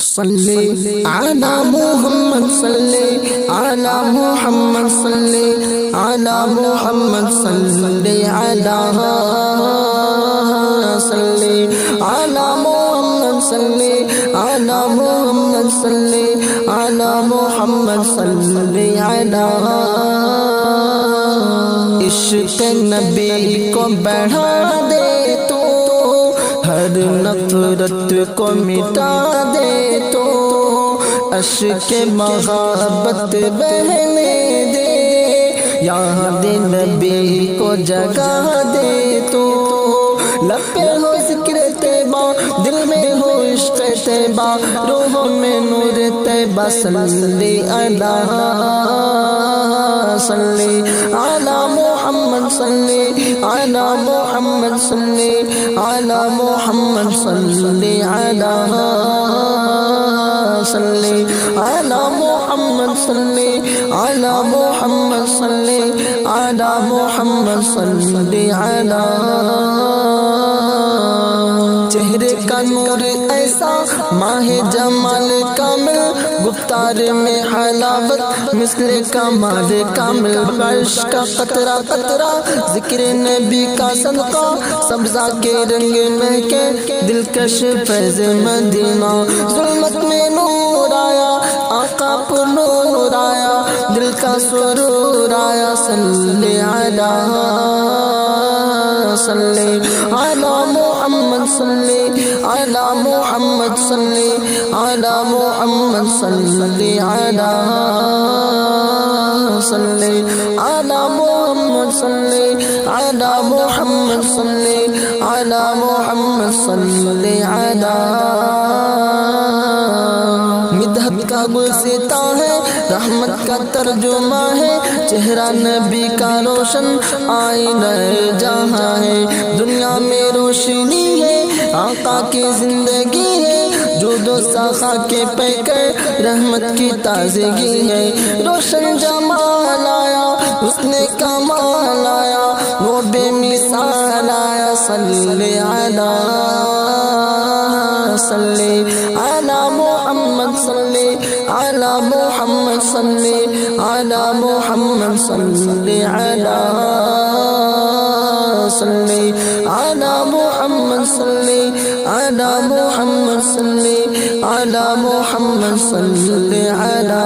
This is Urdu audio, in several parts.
صلی علی محمد صلی علی محمد صلی علی محمد صلی علی محمد صلی علی محمد صلی علی محمد صلی علی عشق نبی کو بڑھا دے تو ہر نفرت کو مٹا دے تو عشق محبت بہنے دے یاد نبی کو جگا دے تو لب پہ ہو ذکر طیبہ دل میں ہو عشق طیبہ روح میں نور طیبہ صلی علی محمد صلی علی محمد صلی علی محمد صلی علی محمد صلی علی محمد صلی علی محمد صلی علی چہرے کا نور ایسا ماہ جمال کامل گفتار میں حلاوت مثل کمال کامل عرش کا قطرہ قطرہ ذکر نبی کا صدقہ سبزہ کے رنگ مہکے دلکش فیض مدینہ ظلمت میں نور آیا آقا پر نور آیا دل کا سرور آیا صلی علی محمد صلی علی محمد صلی علی محمد صلی علی محمد صلی علی محمد صلی علی محمد صلی علی مدحت کا گلستہ ہے رحمت کا ترجمہ ہے چہرہ نبی کا روشن آئینہ جہاں ہے دنیا میں روشنی ہے آقا کی زندگی ہے جود و سخا کے پیکر رحمت کی تازگی ہے روشن جمال آیا حسن کمال آیا وہ بے مثال آیا صلی علی محمد صلی علی محمد صلی علی محمد صلی علی محمد صلی علی محمد صلی علی محمد صلی علی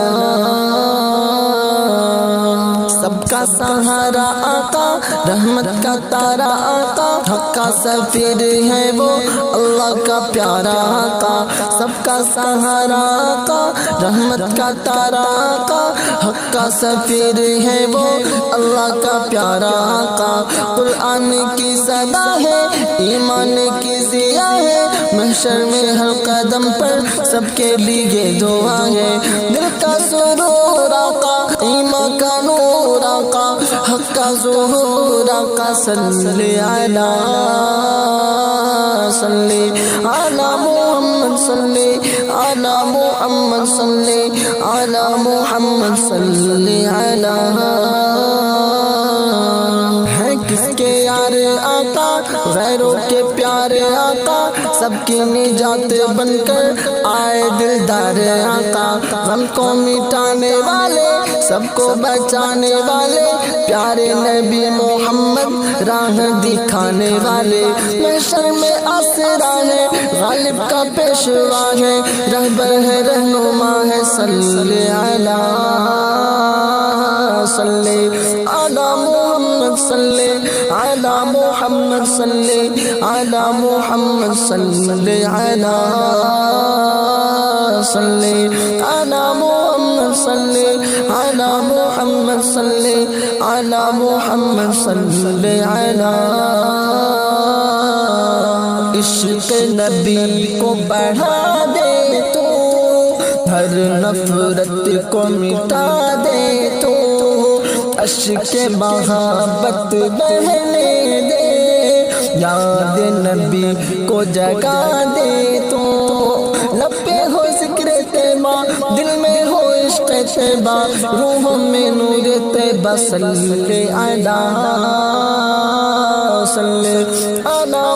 سب کا سہارا آقا رحمت کا تارا آقا حق کا سفیر ہے وہ اللہ کا پیارا آقا سب کا سہارا آقا رحمت کا تارا آقا حق کا سفیر ہے وہ اللہ کا پیارا آقا قرآن کی صدا ہے ایمان کی ضیا ہے محشر میں ہر قدم پر سب کے لیے دعا ہے دل کا سرور آقا ایمان کا نور آقا حق کا ظہور آقا صلی علی محمد صلی علی محمد صلی علی محمد صلی علی ہے کس کے یار آقا غیروں کے پیارے آقا سب کی نجات بن کر آئے دلدار آقا غم کو مٹانے والے سب کو بچانے والے پیارے نبی محمد راہ دکھانے والے محشر میں آسرا ہے غالب کا پیشوا ہے رہبر ہے رہنما ہے صلی علی محمد صلی علی محمد صلی علی محمد صلی علی محمد صلی علی محمد صلی علی محمد صلی علی عشق نبی کو بڑھا دے تو ہر نفرت کو مٹا دے تو عشق محبت بہنے دے یاد نبی کو جگا دے تو لب پہ ہو ذکر طیبہ دل میں ہو عشق طیبہ روح میں نور طیبہ صلی علی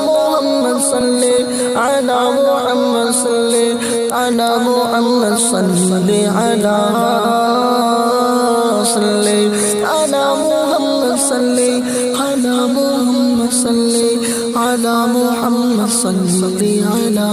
محمد صلی علی محمد صلی على محمد صلي على محمد صلي على محمد صلي على محمد صلي على